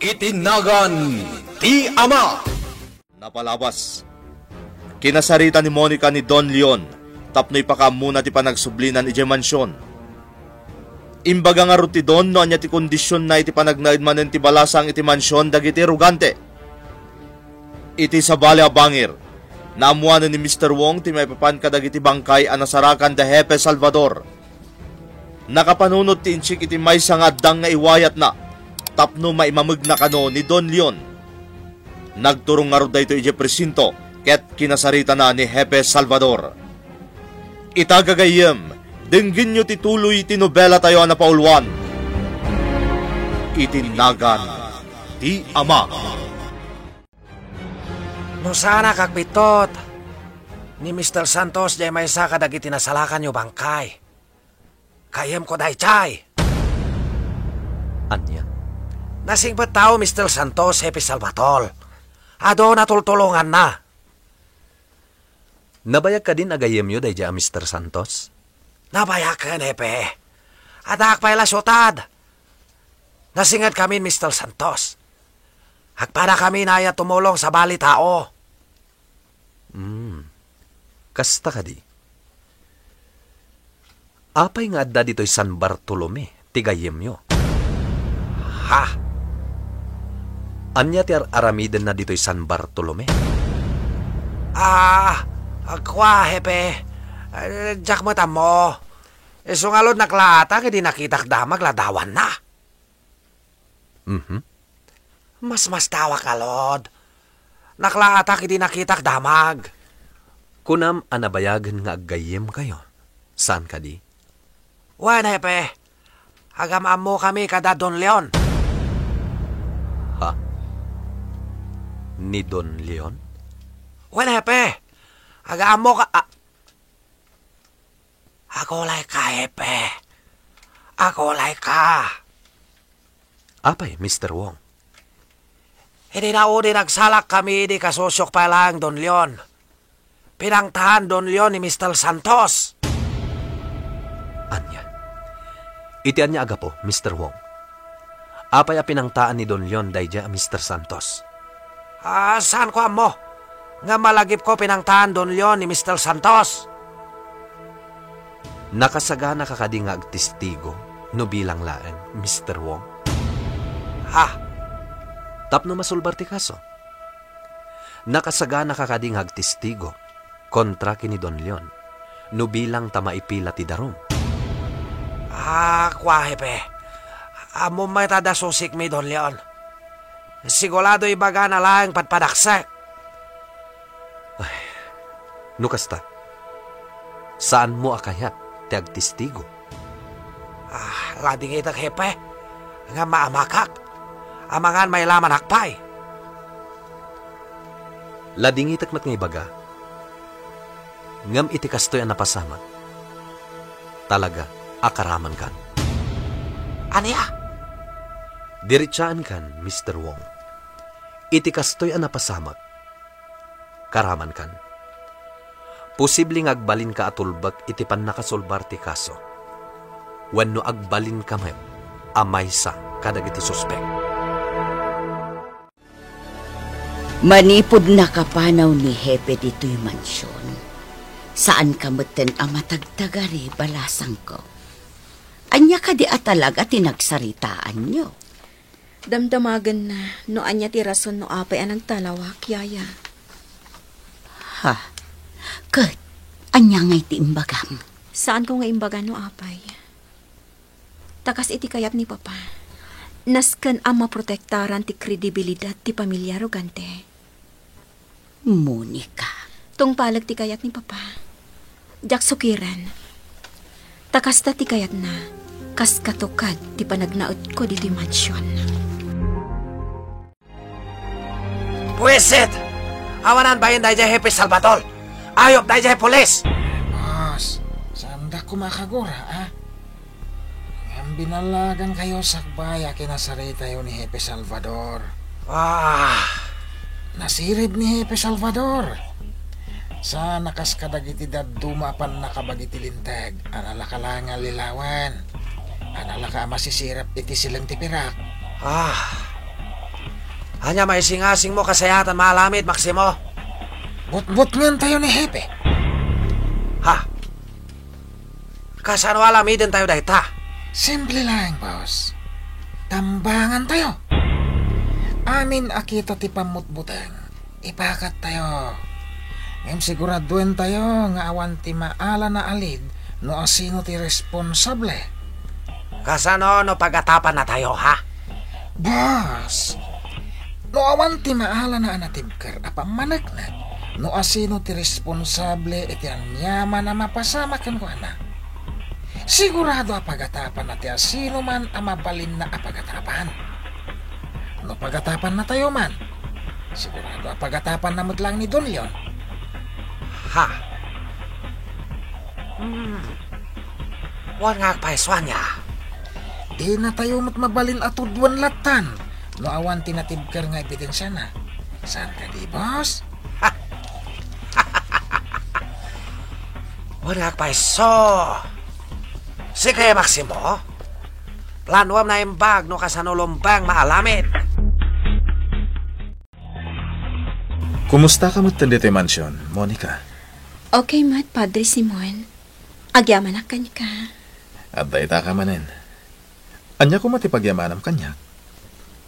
Itinagan ti Ama. Napalabas. Kinasarita ni Monica ni Don Leon, tapnoy pa ka muna ti panagsublinan iti mansyon. Imbaga nga ti Don no anya ti kondisyon na iti panagnaid manen ti balasang iti mansyon dagiti rugante. Iti sabali a bangir, naamuanan ni Mr. Wong ti may papan kadagiti bangkay a nasarakan da Hepe Salvador. Nakapanunod ti inchik iti may sangadang nga iwayat na, tapno maimamag na kano ni Don Leon. Nagturong nga ro dayto iti presinto, ket kinasarita na ni Hepe Salvador. Itagagayem, denggin nyo ti tuloy ti nobela tayo na paulwan. Itinagan ti Ama. No sana kakbitot, ni Mr. Santos jay may sa kadagiti nasalakan nyo bangkay. Kayem ko day chay. Anya? Nasing ba't tao Mr. Santos, Hepe Salvatol? Ado natultulungan na. Nabayag ka din agayem yo day Mr. Santos? Nabayag ka, Hepe. Adak pala syotad. Nasingad kami Mr. Santos. Hagpara kami na tumulong sa bali tao. Kasta ka di? Apay nga adda dito'y San Bartolome, tigayem yo. Ha? Anya ti aramiden na dito'y San Bartolome? Agwa, Hepe. Diyak mo tamo. Sungalod naklata, kaya di nakitak damag ladawan na. Mas tawa ka, Lord. Naklata, kaya di nakitak damag. Kunam anabayagan nga agayem kayo. Saan ka di? Wan, Hepe. Agamam mo kami kada Don Leon. Ha? Ni Don Leon? Wan, Hepe. Agamam mo ka... Ako lay ka, Hepe. Ako lay ka. Apay, Mr. Wong. Hindi na udi nagsalak kami di kasusyok pa lang, Don Leon. Pinangtahan Don Leon ni Mr. Santos. Anya? Itian niya aga po, Mr. Wong. Apay a pinangtaan ni Don Leon dayja Mr. Santos. Saan ko mo? Nga malagip ko pinangtahan Don Leon ni Mr. Santos. Nakasagana ka kadi nga agtistigo no bilang laeng, Mr. Wong. Ha? Tapno masulbar ti kaso. Nakasagana ka kadi nga agtistigo kontra kini Don Leon no bilang tamaipila ti darum. Kwa, Hepe. Amo may tada susik mi, Don Leon. Sigurado ibaga na lang patpadaksek. Ay, nukasta. Saan mo akayat ti agtistigo? Lading itak, Hepe. Nga maamakak. Amangan may laman hakpay. Lading itak mat nga ibaga. Ngam iti kastoy ang napasama. Talaga, akaraman kan. Aniya? Diritsaan kan, Mr. Wong. Iti kastoy ang napasamak. Karaman kan. Posibleng agbalin ka atulbag iti pan nakasolbar ti kaso. Wenno agbalin ka may amay sa kadagiti suspek. Manipod na kapanaw ni Hepe dito'y mansyon. Saan ka meten ang matagtagari balasang ko? Anya ka di atalaga tinagsaritaan nyo. Damdamagan na no anya ti rason no apay anang talawak, yaya. Ha? Kat, anya ngay ti imbagam. Saan ko nga imbaga no apay? Takas iti kayat ni Papa. Nasken ang maprotektaran ti kredibilidad ti pamilya Rugante. Monica. Tung palag ti kayat ni Papa. Jak sukiran. Takas ta ti kayat na. Kas katukad ti panagnaot ko dito mansyon. Puwisit! Awanan bayan dahil Hepe Salvatol. Ayop dahil pulis. Boss, saan da kumakagura, ha? Ang binalagan kayo sa baya kinasarita yun ni Hepe Salvador. Nasirib ni Hepe Salvador. Sa nakas kadagiti dumapan nakabagiti lintag, anala ka lang nga lilawan. Anala ka masisirap iti silang tipirak. Anya may singasing mo kasayatan malamit, Maximo. But ngan tayo ni Hepe. Ha? Kasano alamidin tayo dayta? Simple lang, boss. Tambangan tayo. Amin akita ti pamutbutang. Ipakat tayo. Ngayon siguraduin tayo nga awan ti maala na alid no asino ti responsable. Kasano no pagatapan na tayo, ha? Boss, no awan ti maala na anatibkar apamanagnag no asino ti responsable iti anyaman na mapasamakan ko ana. Sigurado apagatapan na ti asino man amabalin na apagatapan. No pagatapan na tayo man, sigurado apagatapan na lang ni Don Leon. Ha? Wan nga paiswan niya. Di na tayo mabalin at udwan latan. No awan tinatibkar nga ebidensya na. Saan ka di, boss? Wan nga paiso. Sige, Maximo. Planuam na imbag no kasanulumbang maalamit. Kumusta ka dito yung mansyon, Monica? Okay, mat, Padre Simon. Agyaman na kanya ka. At dayta ka manin. Anya ko matipagyamanam kanya.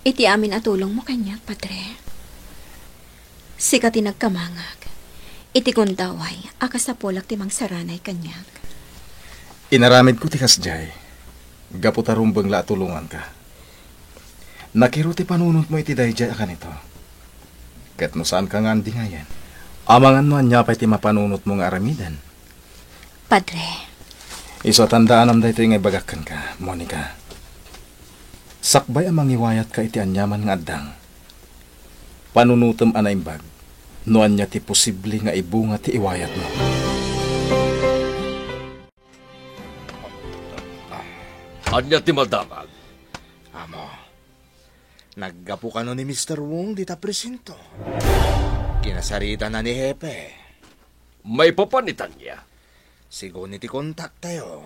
Iti amin atulong mo kanya, Padre. Sikati nagkamangag. Iti kundaway, akas sa polak timang saranay kanya. Inaramid ko tikas jay. Gaputarumbang la tulungan ka. Nakiruti panunod mo iti dayjay akan ito. Kat no saan ka nga andi ngayon. Amangan mo anya pa iti mapanunot mo nga aramidan. Padre. Iso tandaan am dayto yung ibagakan ka, Monica. Sakbay amang iwayat ka iti anyaman nga addang. Panunutom anaimbag. No anya ti posible nga ibunga ti iwayat mo. Anya ti madamag. Amo, naggapu ka no ni Mr. Wong di ta presinto. Kinasarita na ni Hepe. May papanitan niya. Sigo ni ti kontak tayo.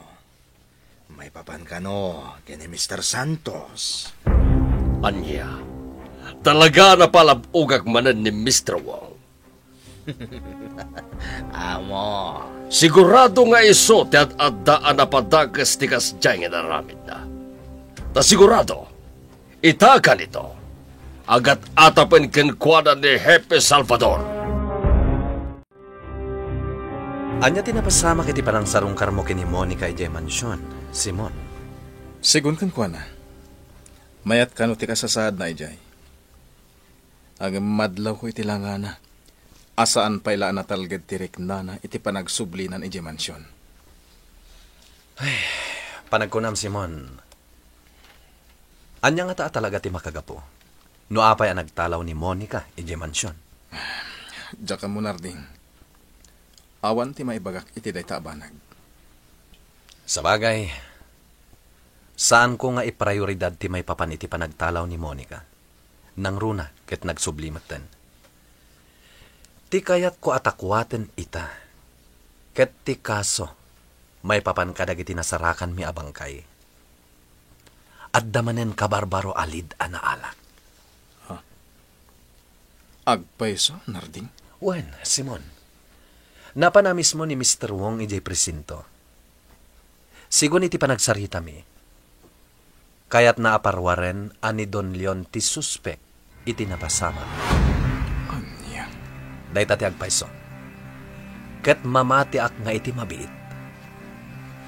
May papan ka no kini Mr. Santos. Anya, talaga na palabugag manan ni Mr. Wong. Amo, Sigurado nga iso ti ad-addaan na padagas ti kasjay nga naramid na. Ta sigurado, itakan ito. Agat atapen kenkwana ni Hepe Salvador. Anya tinapasama kiti parang sarungkar mo kini Monica ije mansyon, Simon. Sigun kan kwa na. Mayat ka no ti kasasaad na ijay. Ang madlaw ko iti langana. Asaan pa ila na talgad tirik na iti panagsublinan ije mansyon. Panagkunam, Simon. Anya nga taa talaga ti makagapo. No apay ang nagtalaw ni Monica ije mansyon. Diyak ka mo narding. Awan ti maibagak iti day taabanag. Sabagay, saan ko nga iprioridad ti may papan iti panagtalaw ni Monica? Nang runa ket nagsublimaten. Ti kayat ko atakwaten ita. Ket ti kaso, may papan kadag iti nasarakan mi abangkay. At damanen kabarbaro alid anaalak. Agpaiso, narding? Wen, Simon. Napana mismo ni Mr. Wong ijay presinto. Sigun iti panagsarita mi. Kayat naaparwaren ani Don Leon ti suspek iti napasama. Anya. Dayta ti agpaiso. Ket mamati ak nga iti mabiit.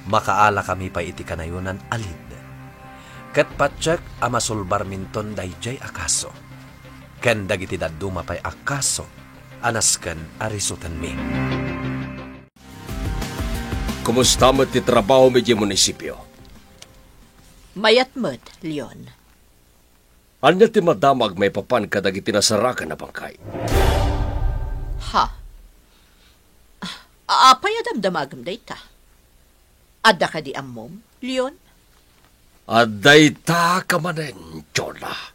Makaala kami pa iti kanayunan alid. Ket patsek amasulbar minton dayjay akaso. Ken dagiti daduma pay akaso anasken arisutan mi. Kumusta mo ti trabaho mi di munisipyo? Mayat mo't, Leon. Anya ti madamag may papan kadag itinasarakan na bangkay? Ha? Apay adamdamagam dayta. Adda ka di ammom, Leon? Aday ta ka manen, Jonah.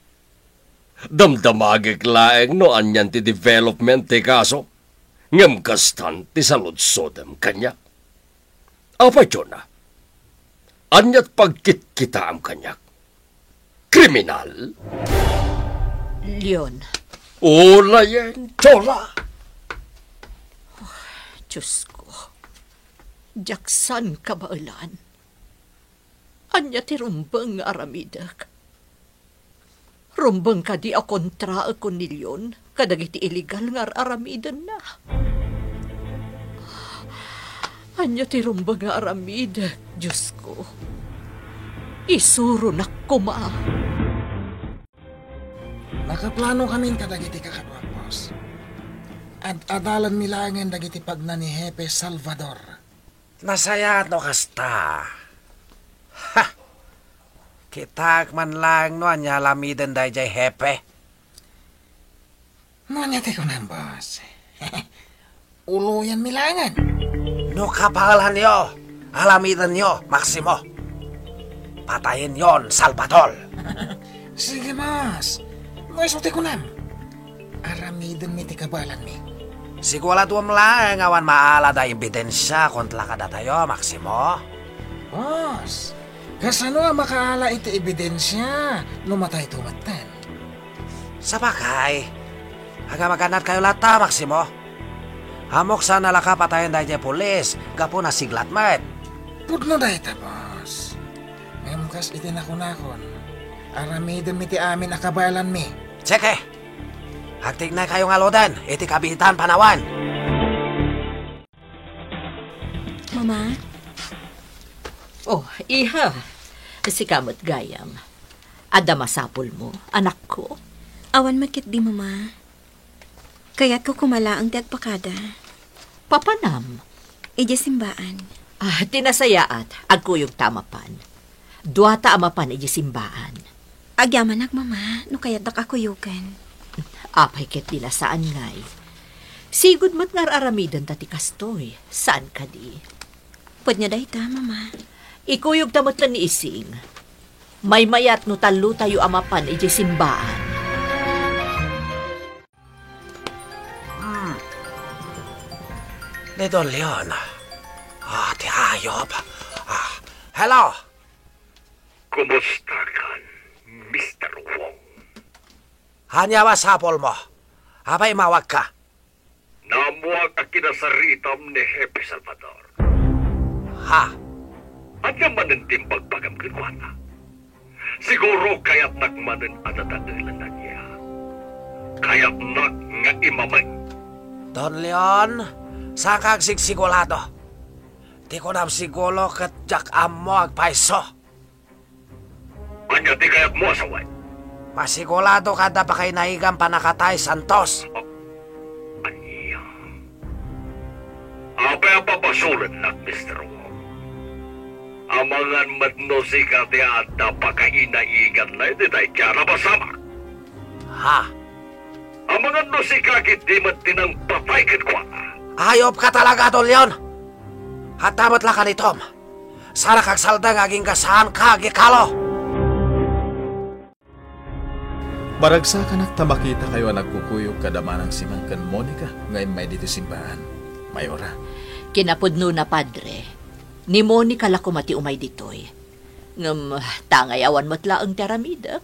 Damdamagik laeng no anyan ti development ti kaso. Ngam kastan ti saludsodem kanya. Apa, Jonah? Anyat pagkit-kita am kanyak. Kriminal? Leon, Ula yan, Chola. Diyos ko. Jaksan ka ba ulan? Anya ti rumbang aramidak. Rumbang ka di a kontra ako ni Leon, kadagiti illegal nga aramidan na. Anya ti rumbang nga aramidak, Diyos ko. Isuro na kuma. Nakaplano kami kadagiti kakapapos. At adalan milangan dagiti pagna ni Hepe Salvador. Nasaya no kasta. Ha! Kitag man lang no anya lamiden day jay hepe. Nonya ti ko ng boss. Uluyan milangan. No kapalan yo. Alamiden yo, Maximo. Patayin yon, Salvador. Sige, boss. Maisulti ko nam. Aramiden mi ti kabalan mi. Sigurado lang awan maala da ebidensya kontra kada tayo, Maximo. Boss, kasano ang makaala iti ebidensya numatay tumatan? Sa bagay, haga maganat kayo lata, Maximo. Hamok sa nalaka patayin dahil pulis, gapo na siglat mat. Pudno dahi ta, boss. Ngayon iti nakunakon. Aramiden mi ti amin akabalan mi. Tseke! Hagtig na kayo nga lodan, iti kabihitan panawan. Mama? Oh, iha. Si kamot gayam. Ada masapul mo, anak ko. Awan makit di, Mama. Kaya't ko kumala ang tagpakada. Papanam. Ija simbaan. Tinasayaat, agkuyog tamapan. Duata amapan iji simbaan. Agyaman Mama, no kaya't nakakuyugan. Apay ket dila saan ngay. Sigud mat ngar aramidan tati kastoy. Saan ka di? Pwede niya dahi ta, Mama. Ikuyog tamot ni ising. May mayat no talo tayo amapan iji simbaan. Ni Don Leon. Ti hayop. Hello? Kumusta ka, Mr. Wong? Hanya masapol mo. Abay mawag ka. Namuwag ang kinasaritam ni Hepe Salvador. Ha? At yaman ang timbagpagam kinwana. Siguro kaya't nakmanan at natanilan na niya. Kaya't nak nga imamay. Don Leon, saan kang sigsigulado? Di ko nam sigulo kat jak amo agpaiso. Anya di kaya't mo asaway. Masigulado kada pa kay naigang panakatay Santos. Anya. Apay papasulan na, Mr. Wong. Amangan matno si kati at napakainaigan na iti tayo kaya basama. Ha? Amangan no si kakit di mat tinang patay kwa. Ayop ka talaga, Don Leon. At dapat lang ka ni Tom. Sana kagsaldang aging kasahan ka, Gikalo. Baragsa ka nagtamakita kayo nagkukuyog kadamanang si Mangkan Monica ngayon may dito simbahan. Mayora. Kinapudno na padre. Ni Monica lakumati umay ditoy. Ngam tangay awan matla ang teramidak.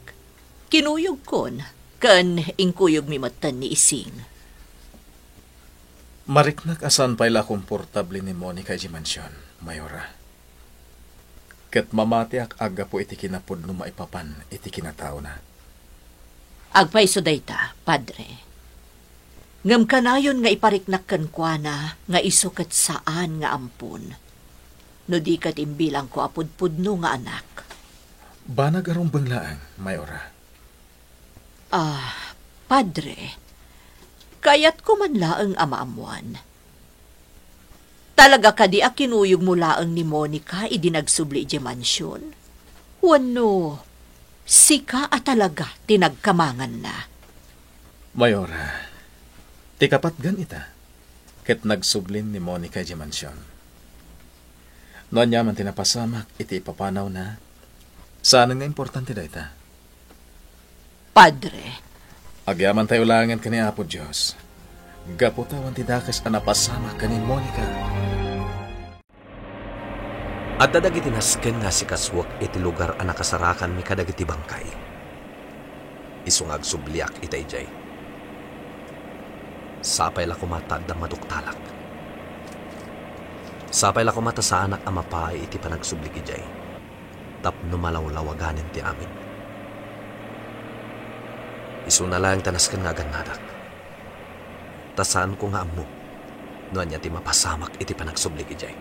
Kinuyog kon. Kan ingkuyog mi matan ni ising. Mariknak asan pa'y la komportable ni Monica di mansyon, Mayora. Ket mamati ak aga po iti kinapudno maipapan iti kinatao na. Agpay so dayta, padre. Ngam kanayon nga ipariknak kan kuana nga isukat saan nga ampun. No di kat imbilang ko apudpudno nga anak. Banag arong banglaang, Mayora. Padre, kaya't ko man laang amaamuan. Talaga ka di kinuyog mo laang ni Monica idinagsubli di mansyon? Wano, sika at talaga tinagkamangan na. Mayora, tikapat gan ita, ket nagsublin ni Monica di mansyon. Noon niya man tinapasamak iti ipapanaw na, saan nga importante da ita? Padre, agyaman tayo langan ka ni Apo Diyos. Gaputawan ti dakas anapasama ka ni Monica. At dadagiti nasken nga si kaswak iti lugar ang nakasarakan mi kadagiti bangkay. Isungag subliak itay jay. Sapay la kumatad ang maduktalak. Sapay la kumata sa anak amapay iti panagsublik ijay. Tapno malawlawaganin ti amin. Isu na lang tanas kan nga ganadak. Tasaan ko nga amo. Noan niya ti mapasamak iti panagsublik ijay.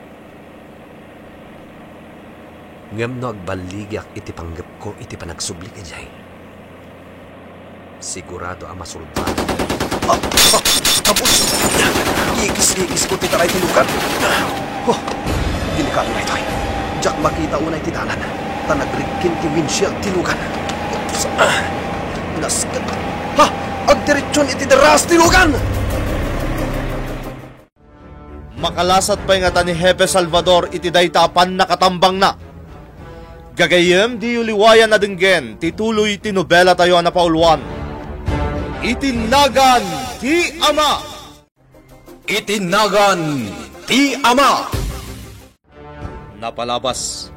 Ngam no agbaligyak iti panggap ko iti panagsublik ijay. Sigurado ang masulban. Tapos, ikis-ikis ko titaray tilukan. Delikado na ito. Diyak makita unay titanan. Tanagrikin ti windshield tilukan. Naskan. Ha! Agdiretsyon iti deras tilukan! Makalasat pa nga ni Hepe Salvador iti daytapan nakatambang na. Gagayem di uliwayan na dinggen, tituloy ti nobela tayo na pauluan. Itinagan ti Ama! Itinagan ti Ama! Napalabas.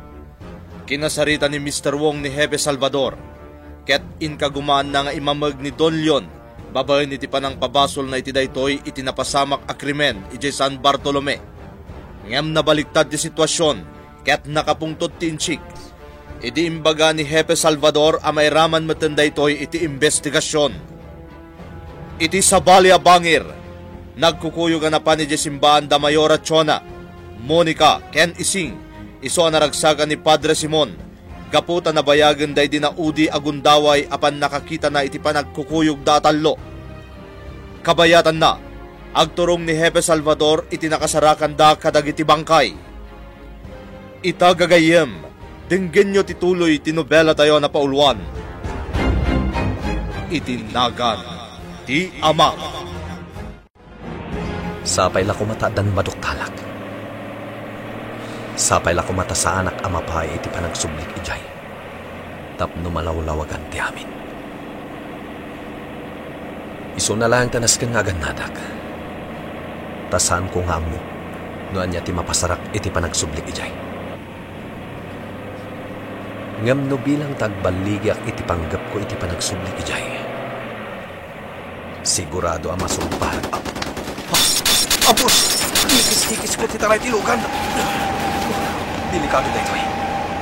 Kinasarita ni Mr. Wong ni Hepe Salvador. Ket inkagumaan na nga imamag ni Don Leon. Babae ni ti panang pabasol na iti daytoy itinapasamak a krimen iti San Bartolome. Ngem nabaliktad ti sitwasyon. Ket nakapungtot ti inchik. Iti imbaga ni Hepe Salvador a mairaman meten daytoy iti investigasyon. Iti sabali a bangir, nagkukuyo na pa ni Simbahan da Mayora Chona, Monica, Ken Ising, iso naragsaga ni Padre Simon, gaputa na bayagan day dinaudi agundaway apan nakakita na iti panagkukuyog datallo. Kabayatan na, agturong ni Hepe Salvador iti nakasarakan da kadagiti bangkay. Ita gagayem, dinggen nyo tituloy tinobela tayo na pauluan. Itinagan ti Ama. Sapay la kumata dan maduktalak. Sapay la kumata sa anak amapay iti panagsublik ijay. Tapno malawlawagan ti amin. Isu na lang tanas kang aganadak. Tasan ko nga mo, noan niya ti mapasarak iti panagsublik ijay. Ngam no bilang tagbaligyak iti panggap ko iti panagsublik ijay. Sigurado ang masulpahan. Apos! Ikis-ikis ko titaray tilukan. Delikado na ito eh.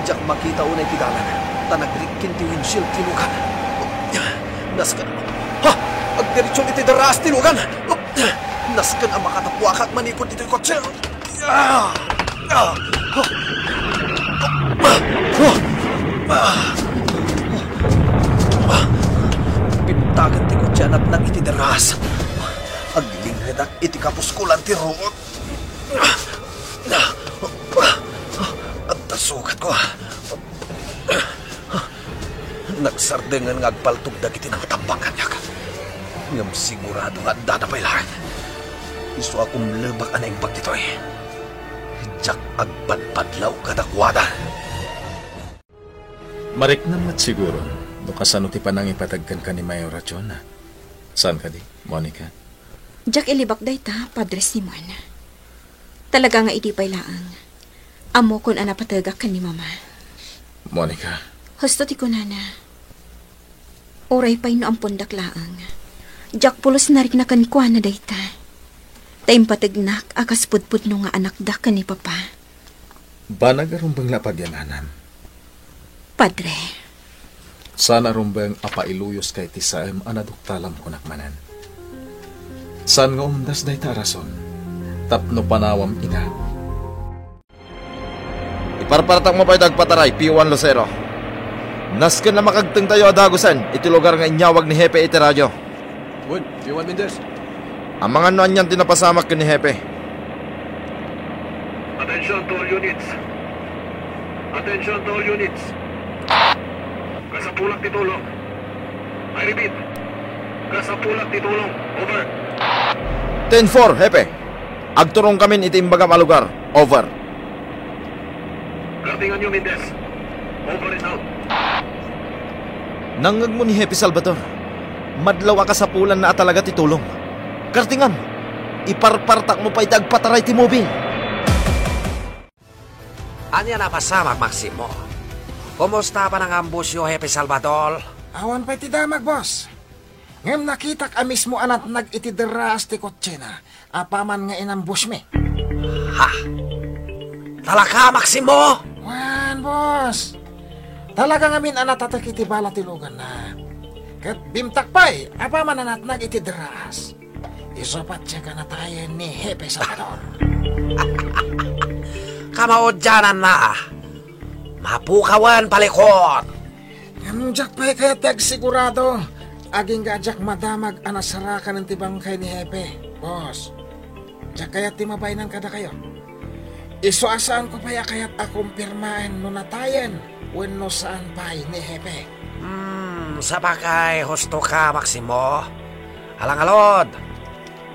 Diyak makita unay tigalan. Tanagrikin ti windshield tilukan. Naskan. Ha! Agdiretsyon iti deras tilukan. Naskan ang makatapuakak manikod ito yung kotse. Pintagan ti kotse at nang iti deras. Aglingredak iti kapuskulan ti root. At tasukat ko. Nagsardengan nga agpaltog dagiti ng tambangan yak. Ngam sigurado nga dadapay lahat. Isu akong lebak anay pagtitoy. Jak agpadpadlaw kadakwada. Marik namat siguro. No kasano ti panang ipatagkan ka ni Mayor Rachona. Saan ka di, Monica? Jack ilibak day ta, Padre Simon. Talaga nga iti pay laang. Amo kun anapatagak ka ni Mama. Monica. Husto ti kunana. Oray pay no ampon daklaang. Jack pulos narik na kanikwa na day ta. Taim patignak akas pudpud no nga anak da ka ni Papa. Ba nagarumbang lapagyananam? Padre. Sana rumbang apailuyos kay tisaem anaduktalam kunakmanan. San nga umdas day ta rason? Tapno panawam ina. Iparpartak mo pa itagpataray, P1 Lucero. Nasken na makagteng tayo adagusan, iti lugar nga inyawag ni Hepe iti radyo. Wood, P1 Mendez. Ang mga noan yan tinapasamak ka ni Hepe. Attention to all units. Attention to all units. Kasapulak titulong. I repeat. Kasapulak titulong. Over. 10-4, Hepe. Agturong kami iti imbaga malugar. Over. Kartingan nyo, Mendez. Over and out. Nangag mo ni Hepe Salvador. Madlaw ka sa pulan na talaga titulong. Kartingan. Iparpartak mo pa itagpataray ti mobil. Anya na pasamak, Maximo. Kumusta pa ng ambusyo, Hepe Salvador? Awan pa iti damag, boss. Ngem nakitak amis mo anat nag-itideras ti kotse na. Apaman nga inambush me. Ha? Talaka, Maximo? Wan, boss. Talaga ngamin anat tatak iti bala tilugan na. Kat bimtak pa'y, apaman anat nag-itideras. Isopat siya ka na tayo ni Hepe Salvador. Kamaudyanan na. Mapukawan palikot. Ngem pa'y kaya tag sigurado. Aging gajak madamag anasarakan ng tibang kay ni Hepe. Boss, jak kaya timabainan kada kayo. Isuasaan ko paya kaya't akumpirmain no natayan when no saan pa'y ni Hepe. Sabagay, husto ka, Maximo. Alang-alod,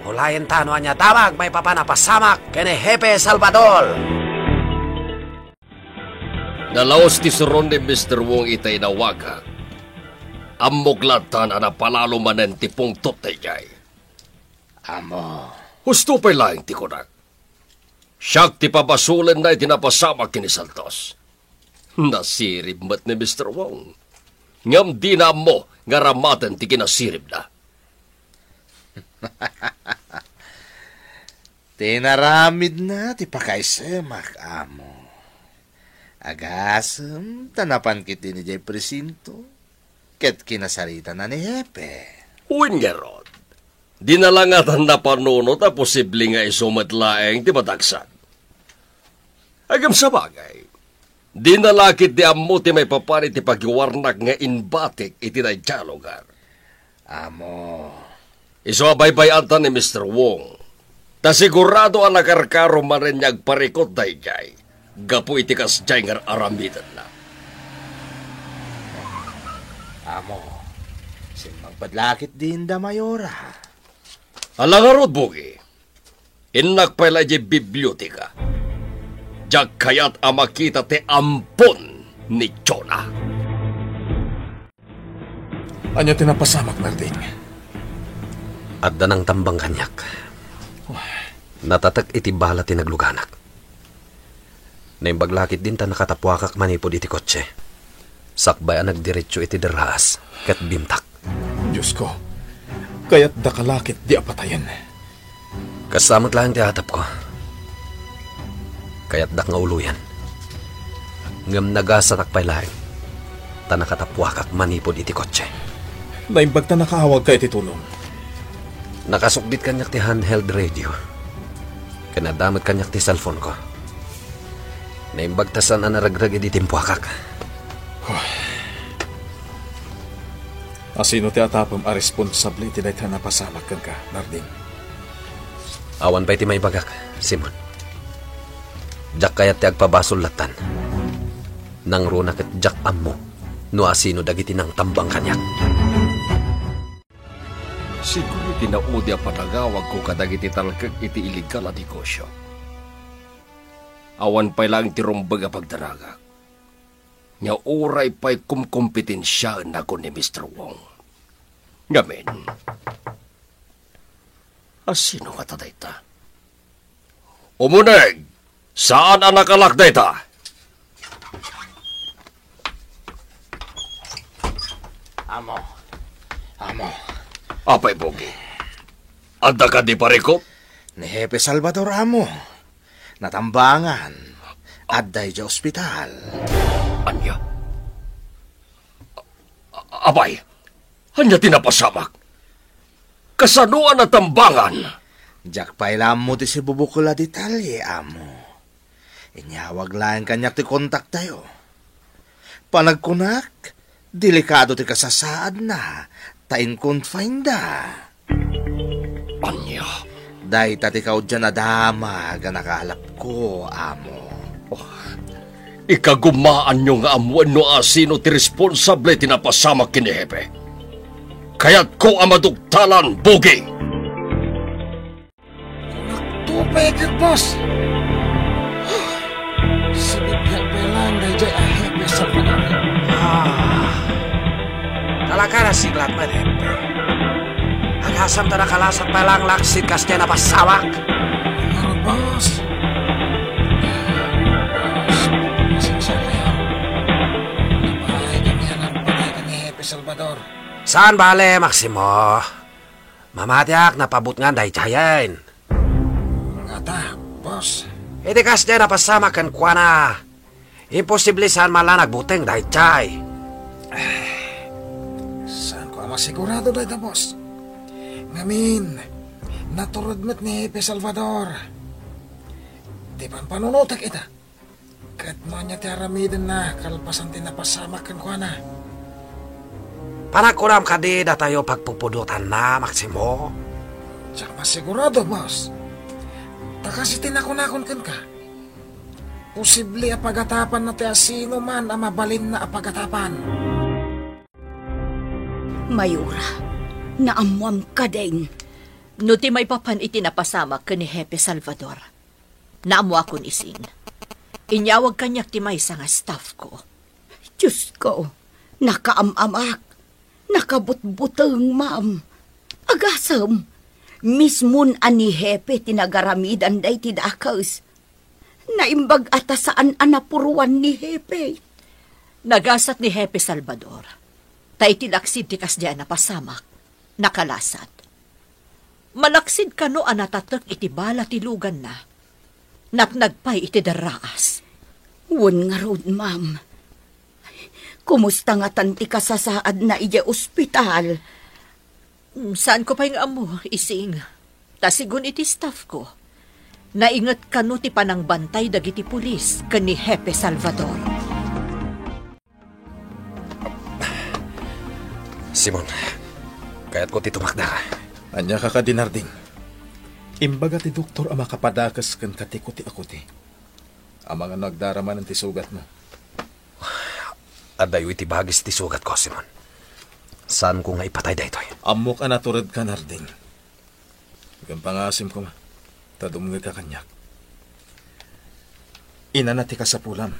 hulayin tanoan niya damag may papanapasamak kay ni Hepe Salvador. Nalaos ti suron ni Mr. Wong itay nawaga. Amuglatan ana palalo manen ti pungtot tay jay. Amo. Husto pa lang ti kunak. Siyak ti papasulan na itinapasama kini Santos. Nasirib mat ni Mr. Wong. Ngam di na mo nga ramatan ti kinasirib na. Tinaramid na ti pakaisemak, amo. Agasem, tanapan kiti ni Jay Presinto. Ket kinasarita na ni Hepe. Uwin nga rod. Di na lang atan na panunot na posible nga isumatlaeng ti matagsan. Agam sa bagay, di na lakit di ammo ti may paparit ti pagwarnak nga inbatik iti na dialogar. Amo. Iso abay-bayan ni Mr. Wong. Ta sigurado ang nakarkaro man rin niyag parikot na ijay. Gapu iti kasjay nga aramidan na. Amo, magpadlakit din da mayora. Alangarod, Bugi. Inak pala di bibliotika. Diyak kayat amakita te ampon ni Jonah. Anya tinapasamak, Narding. Adda ng tambang kanyak. Natatak iti bala tinagluganak. Naimbaglakit din ta nakatapwakak manipod iti kotse. Sakbay ang nagdiretso iti deraas kat bimtak. Diyos ko, kaya't dakalakit di apatayan. Kasamot lang ti atap ko. Kaya't dak nga uluyan. Ngam nagasatak pa'y laing. Ta nakatapwakak manipod iti kotse. Naimbag ta nakaawag ka iti tulong. Nakasukbit kanyak ti handheld radio. Kanadamot kanyak ti cellphone ko. Naimbag tasan na naragrag iti timpwakak. Asino ti atapam a responsable ti dayta napasamak kang ka, Narding. Awan pa iti may bagak, Simon. Jak kayat ti agpabasol latan. Nang runa ket jak ammo, no asino dagiti nang tambang kanyak. Siguro tinaudi ang panagawag ko kadagiti talkag iti iligal na negosyo. Awan pa lang ti rumbag a pagdaragak. Nya uray pa'y kumkompetensya na ko ni Mr. Wong. Ngamin, asino nga taday ta? Umuneg! Saan ang nakalakday ta? Amo. Apay, Bogi. Anda ka di parikot? Ni Hepe Salvador, amo. Natambangan. Adday di ospital. Anya? Abay, anya tinapasamak? Kasanuan na tambangan? Jak pailam mo ti si bubukula detalye, amo. Inyawag lang kanyak ti kontak tayo. Panagkunak, delikado ti kasasaad na, tain confine da. Anya? Day tati kao dyan na dama, ganakalap ko, amo. Ikagumaan nyo nga amuan no asino ti responsable tinapasamak kini Hepe. Kaya't ko amadugtalan, Bogi! Tupay ka, boss. Sibigyan pa lang na dyan ang Hepe Salvador. Talaga na siglat man, Hepe. Agasam ta nakalasat pa lang laksit kas dyan na pasawak. Pero, boss. Salvador. Saan bale, Maximo? Mamatiak napabot nga dahi tiyayin. Nga ta, boss. Iti kas dyan napasama kan kwa na. Imposible saan mala nagbuteng dahi tiyay. Saan ko masigurado dahi ta, boss? Ngamin, naturod mo't ni Hepe Salvador. Di pan panunutak ita. Kat mo niya ti aramidin na kalpasan tinapasama kan kwa na. Panakuram ka di da tayo pagpupudutan na, Maximo. Tsak masigurado, boss. Takasi tinakon-akon kan ka. Posible apagatapan na ti asino man ang mabalin na apagatapan. Mayura, naamuam ka din. No ti may papan itinapasama ka ni Hepe Salvador. Naamu akon ising. Inyawag kanyak ti may nga staff ko. Diyos ko, nakaamamak, nakabutbuteng ma'am. Agasam, mismon ani Hepe tinagaramidan day ti dakas. Naimbag ata saan anapuruan ni Hepe. Nagasat ni Hepe Salvador. Tay tilaksid ti kasdyan na pasamak. Nakalasat. Malaksid ka no anatatak iti bala ti lugan na. Naknagpay iti daraas. Wan nga road, ma'am. Kumusta nga tanti ka sa saad na iya ospital? Saan ko pa yung amo, ising? Tasigun iti staff ko. Naingat ka no ti panang bantay dagiti pulis ka ni Hepe Salvador. Simon, kaya't ko ti tumakda. Anya ka ka dinarding. Imbaga ti doktor ang makapadakas kan katikuti ako ti. Ang mga nagdaraman ng tisugat mo. Adayo iti bagis ti sugat ko, Simon. Saan ko nga ipatay da ito? Amok ka naturad ka, Narding. Hanggang pangasim ko ma. Tadumungay ka kanyak. Inanati ka sa pulam.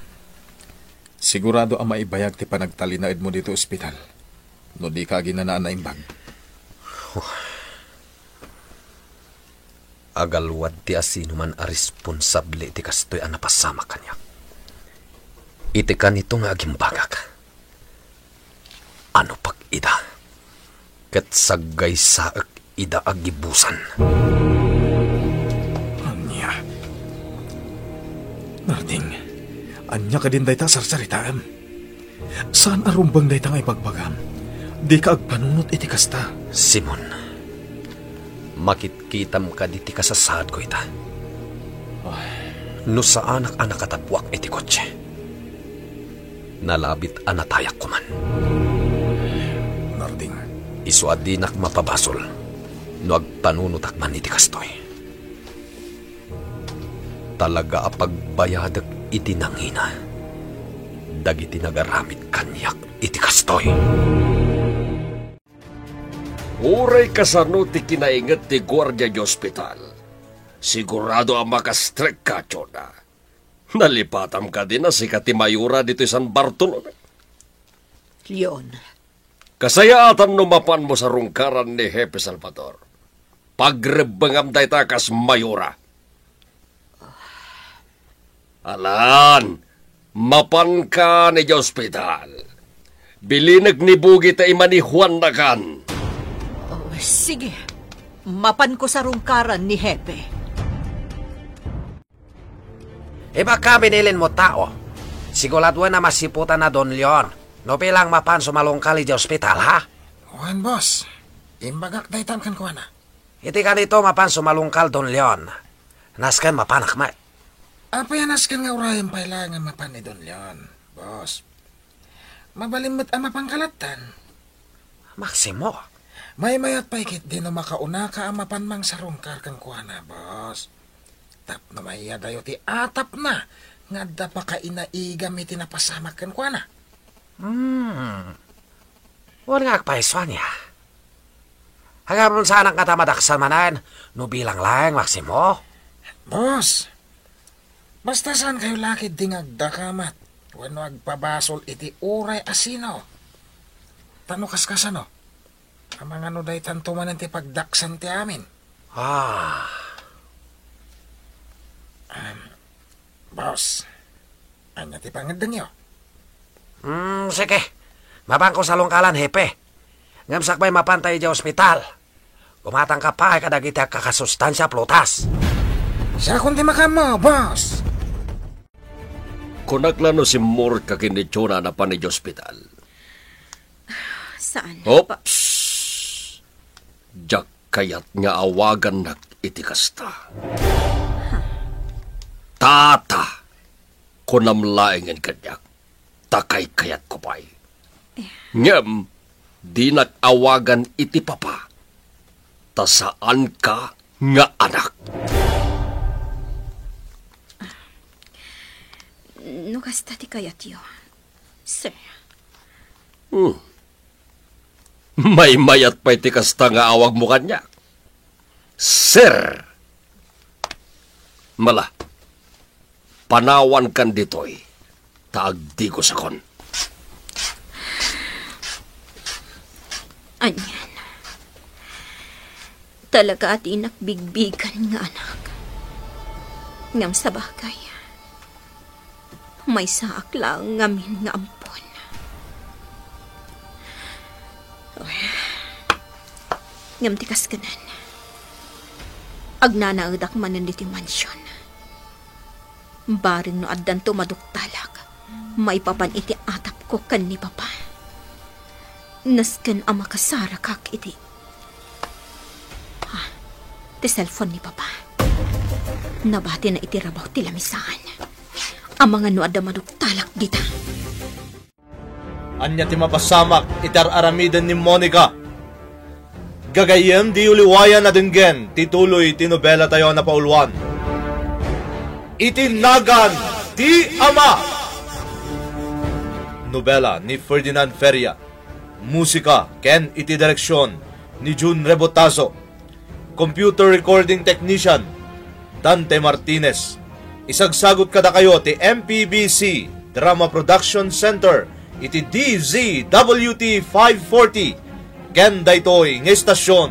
Sigurado ang maibayag ti panagtalinaid mo dito ospital. No di ka ginanaan na imbag. Agalwad ti asino man a responsable ti kastoy ang napasama kanya. Iti ka nito nga agimbagak. Ano pag ida? Kat sagay saak ida agibusan. Anya. Narding, anya ka din day ta sarsaritaan. Saan arumbang day ta nga ipagbagam? Di ka agpanunot iti kasta. Simon, makitkitam ka di ti kasasad ko ita. No sa anak-anak katapwak iti kotse. Nalabit anatayak ko man. Narding, Isu adinak mapabasol. No agpanunutak man iti kastoy. Talaga apagbayadak iti nangina. Dagiti nagaramit kanyak iti kastoy. Uray kasano ti kinaingat ti Guardia di Hospital. Sigurado ang makastrek ka, Chona. Nalipatam ka din na si Katimayura dito San Bartolome. Leon, Kasayaatan numapan mo sa rungkaran ni Hepe Salvador. Pagrebangam day takas Mayura. Alan, mapan ka ni di Hospital. Bilinag ni Bugi ta ima ni Juan na kan. sige. Mapan ko sa rungkaran ni Hepe. Baka binilin mo tao. Sigurado na masiputan na Don Leon. No pilang mapan sumalungkali di ospital, ha? Juan, boss. Imbagak daytan kan kuha na. Iti ka dito mapan sumalungkal Don Leon. Nasken mapanak ma. Apa yan naskan nga urayan pailangan mapan ni Don Leon, boss? Mabalimot ang mapangkalatan. Maximo. May mayat paikit din na makauna ka ang mapan mang sarungkar kan kuha na, boss. Tap na maiya dayo ti atap na. Nga da pa ka inaigam iti napasamak kan kuha na. Wala nga agpaiswan niya. Hagapon sa anak nga tamadaksan manan, no bilang lang, Maximo. Boss, basta saan kayo lakid ding agdakamat. Wano agpabasol iti uray asino. Tanukas kasano. Ang mga nuday tantuman ti pagdaksan ti amin. Boss, anya ti pangadang nyo? Sige. Mabangko sa longkalan, hepe. Ngam sakbay mapantay di ospital. Kumatang ka pa, kadagiti kakasustansya plotas. Sa kundi makamo, boss. Kunaklano si Moore kakinitsuna na pa ni hospital. Saan? Oops! Jak kayat nga awagan iti kasta. Tata! Kunamlaengan kanyak. Takay kayat ko pa'y. Ngem, di nag-awagan iti papa. Ta saan ka nga anak? Nukasta ti kayat yo, sir. May mayat pa'y ti kasta nga awag mo kanya. Sir! Mala, panawan kan ditoy. Taagdi ko sa kon. Anyan. Talaga at inakbigbigan nga anak. Ngam sa bagay. May saak lang ngamin nga ampon. Ngam tikas kanan. Agnanaudak manan diti mansyon. Baring no addan to maduktalak. May papan iti atap ko kan ni papa. Nasken ang makasara kak iti. Ha, ti cellphone ni papa. Nabati na iti rabaw ti lamisaan. Ang mga no adda maduktalak dita. Anya ti mapasamak itar aramidan ni Monica. Gagayem di uliwayan na dinggen tituloy ti nobela tayo na pauluan. Itinagan ti Ama. Nobela ni Ferdinand Feria. Musika ken iti direksyon ni June Rebotazo. Computer recording technician Dante Martinez. Isagsagot kada kayo ti MPBC Drama Production Center iti DZWT 540 ken daytoy nga estasyon